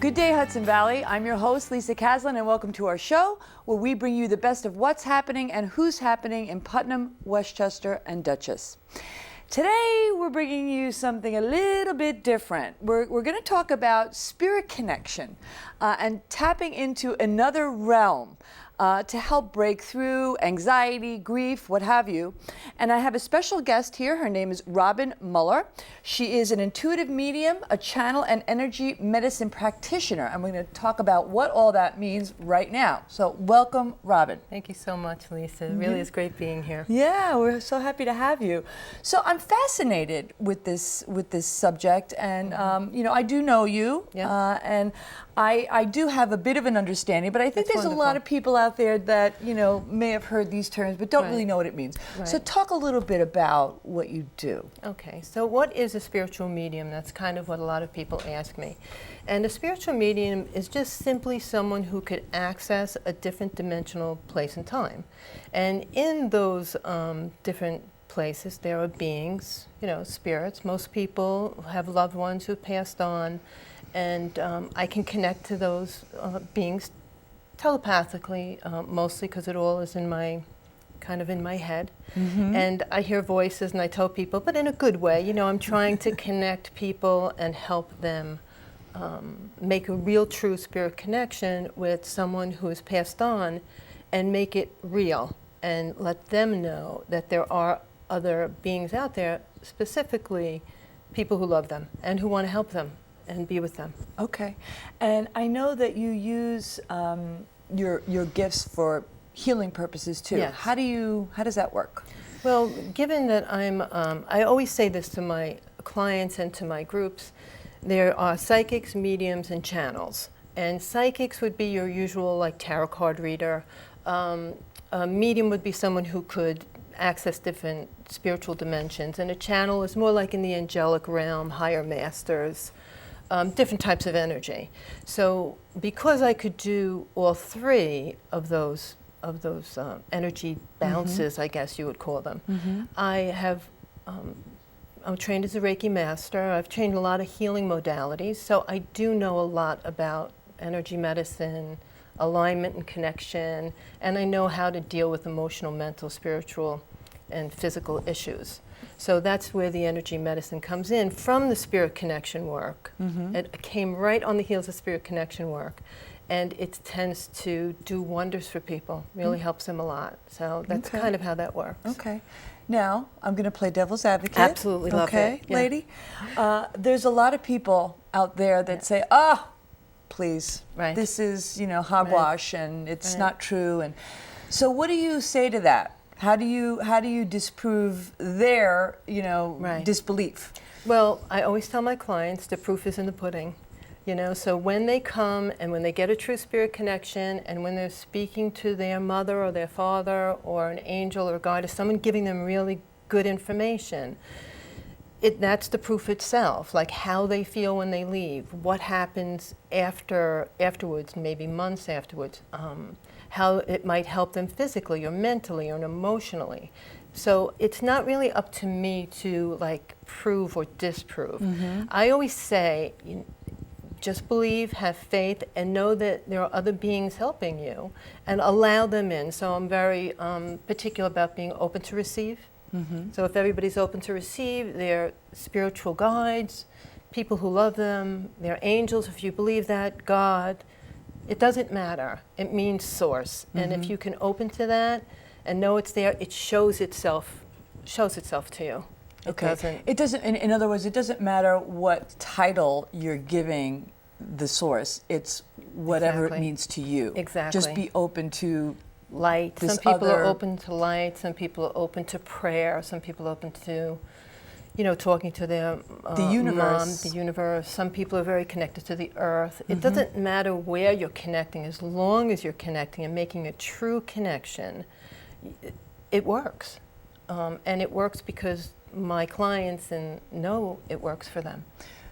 Good day, Hudson Valley. I'm your host, Lisa Caslin, and welcome to our show, where we bring you the best of what's happening and who's happening in Putnam, Westchester, and Dutchess. Today, we're bringing you something a little bit different. We're going to talk about spirit connection and tapping into another realm to help break through anxiety, grief, what have you. And I have a special guest here. Her name is Robin Mueller. She is an intuitive medium, a channel and energy medicine practitioner. And we're going to talk about what all that means right now. So welcome, Robin. Thank you so much, Lisa. It really is great being here. Yeah, we're so happy to have you. So I'm fascinated with this subject, and you know, I do know you, and I do have a bit of an understanding, but I think there's a lot of people out there that, you know, may have heard these terms but don't really know what it means. So talk a little bit about what you do. Okay, so what is a spiritual medium? That's kind of what a lot of people ask me. And a spiritual medium is just simply someone who could access a different dimensional place and time. And in those different places, there are beings, you know, spirits. Most people have loved ones who passed on, and I can connect to those beings telepathically, mostly because it all is in my head. And I hear voices and I tell people, but in a good way, you know, I'm trying to connect people and help them make a real true spirit connection with someone who has passed on, and make it real and let them know that there are other beings out there, specifically people who love them and who want to help them and be with them. Okay, and I know that you use your gifts for healing purposes too. Yes. How does that work? Well, given that I always say this to my clients and to my groups, there are psychics, mediums, and channels. And psychics would be your usual, like, tarot card reader. A medium would be someone who could access different spiritual dimensions, and a channel is more like in the angelic realm, higher masters, different types of energy. So because I could do all three of those energy bounces, I guess you would call them, I'm trained as a Reiki master. I've trained a lot of healing modalities, so I do know a lot about energy medicine, alignment and connection, and I know how to deal with emotional, mental, spiritual, and physical issues. So that's where the energy medicine comes in from the spirit connection work. It came right on the heels of spirit connection work, and it tends to do wonders for people, really helps them a lot. So that's kind of how that works. Okay. Now, I'm going to play devil's advocate. Absolutely love it. Okay, Yeah. lady? There's a lot of people out there that say, please, this is, you know, hogwash, and it's not true. And so what do you say to that? How do you disprove their, you know, disbelief? Well, I always tell my clients the proof is in the pudding. You know, so when they come and when they get a true spirit connection, and when they're speaking to their mother or their father or an angel or God, or someone giving them really good information, that's the proof itself, like how they feel when they leave, what happens afterwards, maybe months afterwards, how it might help them physically or mentally or emotionally. So it's not really up to me to, like, prove or disprove. I always say, just believe, have faith, and know that there are other beings helping you, and allow them in. So I'm very particular about being open to receive. So if everybody's open to receive, their spiritual guides, people who love them, their angels, if you believe that, God, it doesn't matter. It means source. And if you can open to that and know it's there, it shows itself to you. It doesn't, in other words, it doesn't matter what title you're giving the source. It's whatever it means to you. Exactly. Just be open to light. Some people are open to light. Some people are open to prayer. Some people are open to, you know, talking to their the universe. Mom, the universe. Some people are very connected to the earth. It doesn't matter where you're connecting, as long as you're connecting and making a true connection, it works. And it works because my clients know it works for them.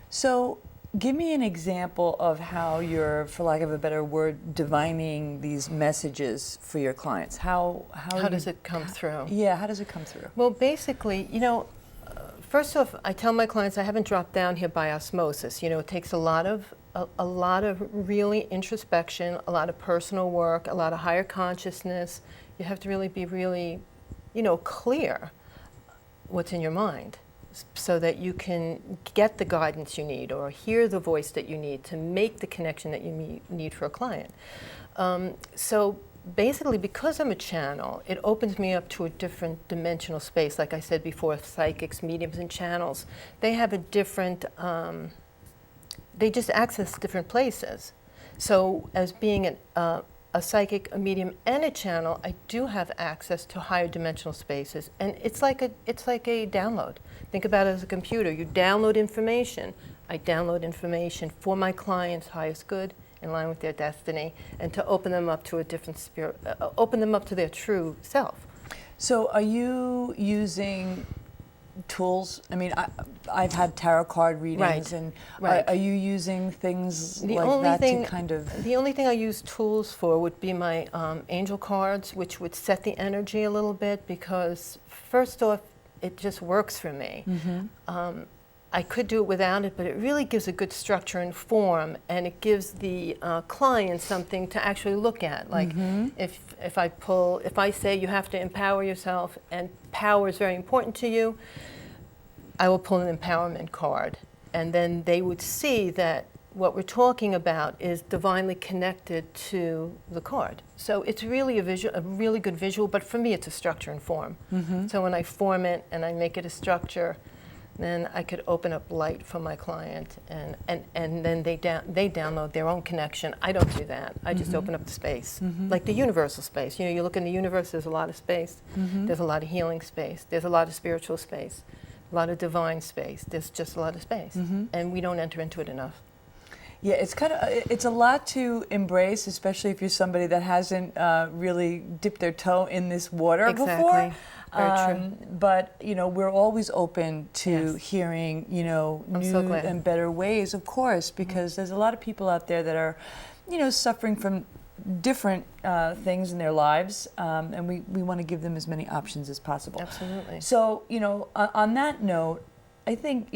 So give me an example of how you're, for lack of a better word, divining these messages for your clients. How does it come through? Yeah, how does it come through? Well, basically, you know, first off, I tell my clients I haven't dropped down here by osmosis. You know, it takes a lot of a lot of really introspection, a lot of personal work, a lot of higher consciousness. You have to really be really, clear what's in your mind so that you can get the guidance you need or hear the voice that you need to make the connection that you need for a client. So basically, because I'm a channel, it opens me up to a different dimensional space. Like I said before, psychics, mediums, and channels, they have a different, they just access different places. So as being a psychic, a medium, and a channel, I do have access to higher dimensional spaces. And it's like a download. Think about it as a computer. You download information. I download information for my client's highest good, in line with their destiny, and to open them up to a different spirit, open them up to their true self. So are you using tools? I mean, I've had tarot card readings, and are you using things like that to kind of... The only thing I use tools for would be my angel cards, which would set the energy a little bit, because first off, it just works for me. Mm-hmm. I could do it without it, but it really gives a good structure and form, and it gives the client something to actually look at. Like, mm-hmm. if I say you have to empower yourself, and power is very important to you, I will pull an empowerment card, and then they would see that what we're talking about is divinely connected to the card. So it's really a really good visual, but for me it's a structure and form. Mm-hmm. So when I form it and I make it a structure, then I could open up light for my client, and then they download their own connection. I don't do that. I just open up the space, like the universal space. You look in the universe, there's a lot of space. There's a lot of healing space. There's a lot of spiritual space, a lot of divine space. There's just a lot of space, and we don't enter into it enough. Yeah, it's a lot to embrace, especially if you're somebody that hasn't really dipped their toe in this water before. Very true. But we're always open to hearing new and better ways, of course, because there's a lot of people out there that are suffering from different things in their lives, and we want to give them as many options as possible. Absolutely. So on that note, I think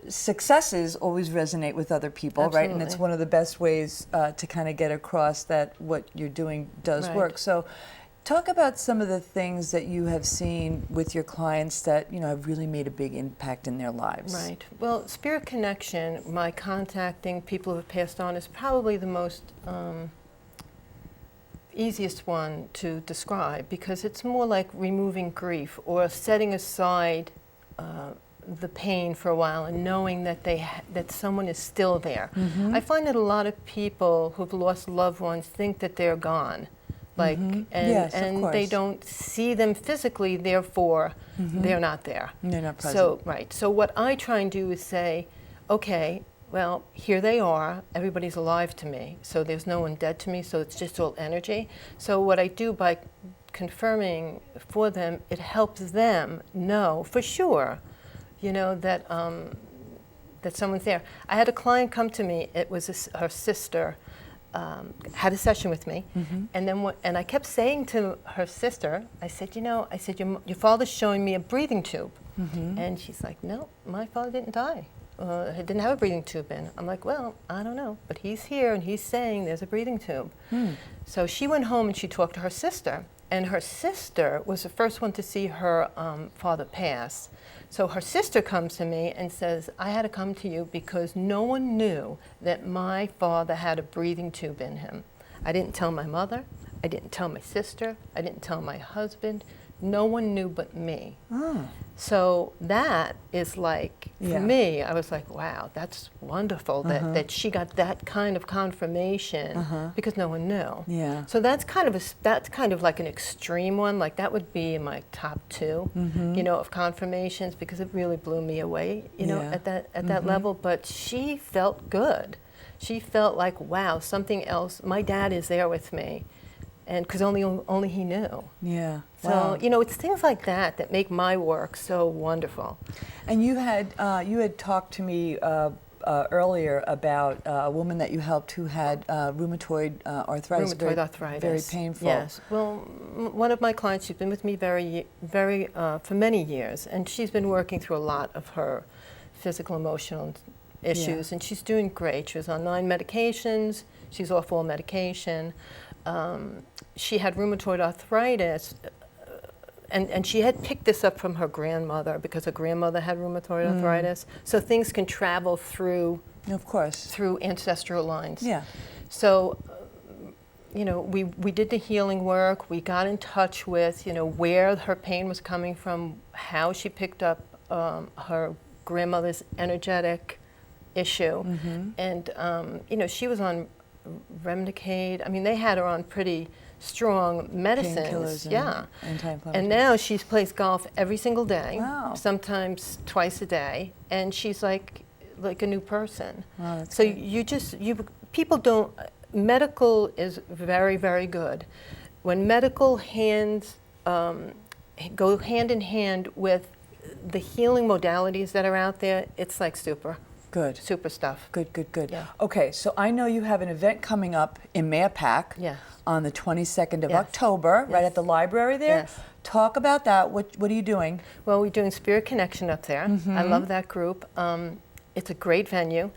successes always resonate with other people. Absolutely. Right? And it's one of the best ways to kind of get across that what you're doing does work. So talk about some of the things that you have seen with your clients that have really made a big impact in their lives. Right. Well, spirit connection, my contacting people who have passed on, is probably the most easiest one to describe, because it's more like removing grief or setting aside the pain for a while and knowing that that someone is still there. I find that a lot of people who've lost loved ones think that they're gone. And they don't see them physically, therefore they're not there. They're not present. So what I try and do is say, okay, well, here they are, everybody's alive to me, so there's no one dead to me, so it's just all energy. So what I do by confirming for them, it helps them know for sure, that someone's there. I had a client come to me, it was her sister, had a session with me, and then and I kept saying to her sister, I said, your father's showing me a breathing tube, and she's like, no, my father didn't die. He didn't have a breathing tube in. I'm like, well, I don't know, but he's here and he's saying there's a breathing tube. So she went home and she talked to her sister, and her sister was the first one to see her father pass. So her sister comes to me and says, I had to come to you because no one knew that my father had a breathing tube in him. I didn't tell my mother, I didn't tell my sister, I didn't tell my husband. No one knew but me. So that is like, for me, I was like, wow, that's wonderful that she got that kind of confirmation because no one knew. Yeah. So that's kind of like an extreme one. Like that would be in my top two, of confirmations, because it really blew me away, at that level. But she felt good. She felt like, wow, something else. My dad is there with me. And because only he knew. Yeah. So wow. It's things like that make my work so wonderful. And you had talked to me earlier about a woman that you helped who had rheumatoid arthritis. Rheumatoid arthritis. Very painful. Yes. Well, one of my clients, she's been with me for many years, and she's been working through a lot of her physical, emotional, issues, and she's doing great. She was on 9 medications. She's off all medication. She had rheumatoid arthritis, and she had picked this up from her grandmother because her grandmother had rheumatoid arthritis. So things can travel through, of course, through ancestral lines. Yeah. So, you know, we did the healing work. We got in touch with, you know, where her pain was coming from, how she picked up her grandmother's energetic issue, and you know, she was on Remdicade. I mean, they had her on pretty strong medicines, and now she plays golf every single day, sometimes twice a day, and she's like a new person. Wow, that's so great. People don't. Medical is very, very good. When medical hands go hand in hand with the healing modalities that are out there, it's like super. Good. Super stuff. Good, good, good. Yeah. Okay, so I know you have an event coming up in Mayapack on the 22nd of October, right at the library there. Yes. Talk about that. What are you doing? Well, we're doing Spirit Connection up there. I love that group. It's a great venue.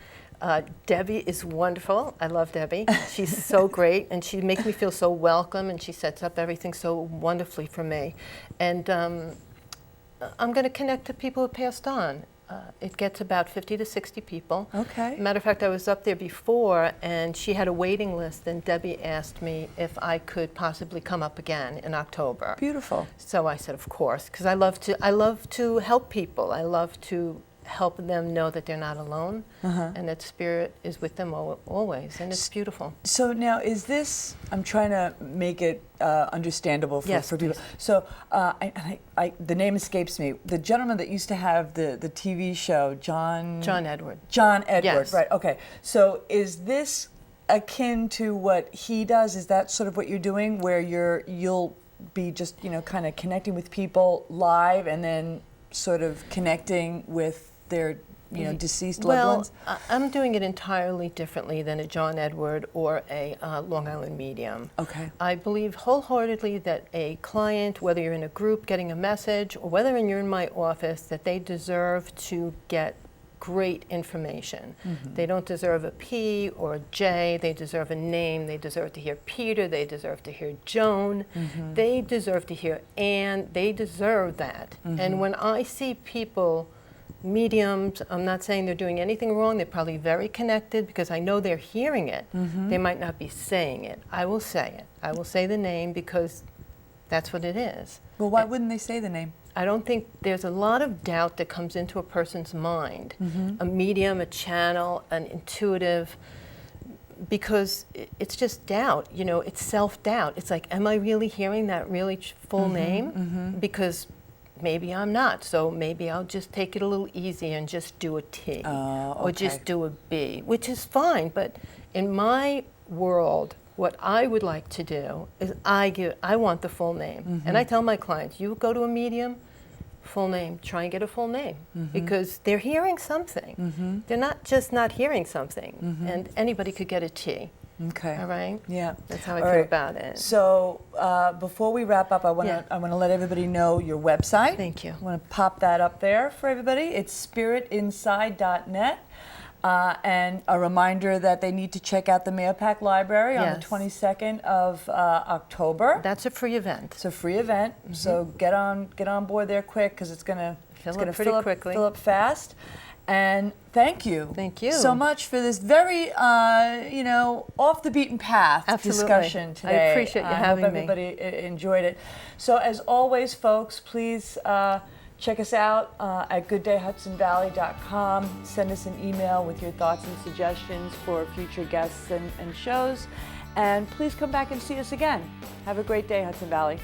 Debbie is wonderful. I love Debbie. She's so great, and she makes me feel so welcome, and she sets up everything so wonderfully for me. And I'm going to connect to people who passed on. It gets about 50 to 60 people. Okay. Matter of fact, I was up there before, and she had a waiting list, and Debbie asked me if I could possibly come up again in October. Beautiful. So I said, of course, because I love to help people. I love to help them know that they're not alone, and that Spirit is with them always, and it's beautiful. So now, is this? I'm trying to make it understandable for people. Please. So the name escapes me. The gentleman that used to have the TV show, John Edward. John Edward. Yes. Right. Okay. So is this akin to what he does? Is that sort of what you're doing, where you'll be just kind of connecting with people live, and then sort of connecting with their deceased loved ones? Well, I'm doing it entirely differently than a John Edward or a Long Island medium. Okay. I believe wholeheartedly that a client, whether you're in a group getting a message or whether you're in my office, that they deserve to get great information. They don't deserve a P or a J. They deserve a name. They deserve to hear Peter. They deserve to hear Joan. They deserve to hear Anne. They deserve that. And when I see people, mediums, I'm not saying they're doing anything wrong. They're probably very connected because I know they're hearing it. They might not be saying it. I will say it. I will say the name because that's what it is. Well, why wouldn't they say the name? I don't think there's a lot of doubt that comes into a person's mind, a medium, a channel, an intuitive, because it's just doubt, it's self-doubt. It's like, am I really hearing that really full name? Because maybe I'm not, so maybe I'll just take it a little easy and just do a T, or just do a B, which is fine, but in my world, what I would like to do is I want the full name. And I tell my clients, you go to a medium, full name, try and get a full name, because they're hearing something. They're not hearing something, and anybody could get a T. Okay. All right? Yeah. That's how I feel about it. So before we wrap up, I want to let everybody know your website. Thank you. I want to pop that up there for everybody. It's spiritinside.net. And a reminder that they need to check out the Mayapack Library on the 22nd of October. That's a free event. It's a free event, so get on board there quick, because it's going to fill up fast. And thank you. Thank you so much for this very, off the beaten path discussion today. I appreciate you having me. I hope everybody enjoyed it. So as always, folks, please check us out at gooddayhudsonvalley.com. Send us an email with your thoughts and suggestions for future guests and shows. And please come back and see us again. Have a great day, Hudson Valley.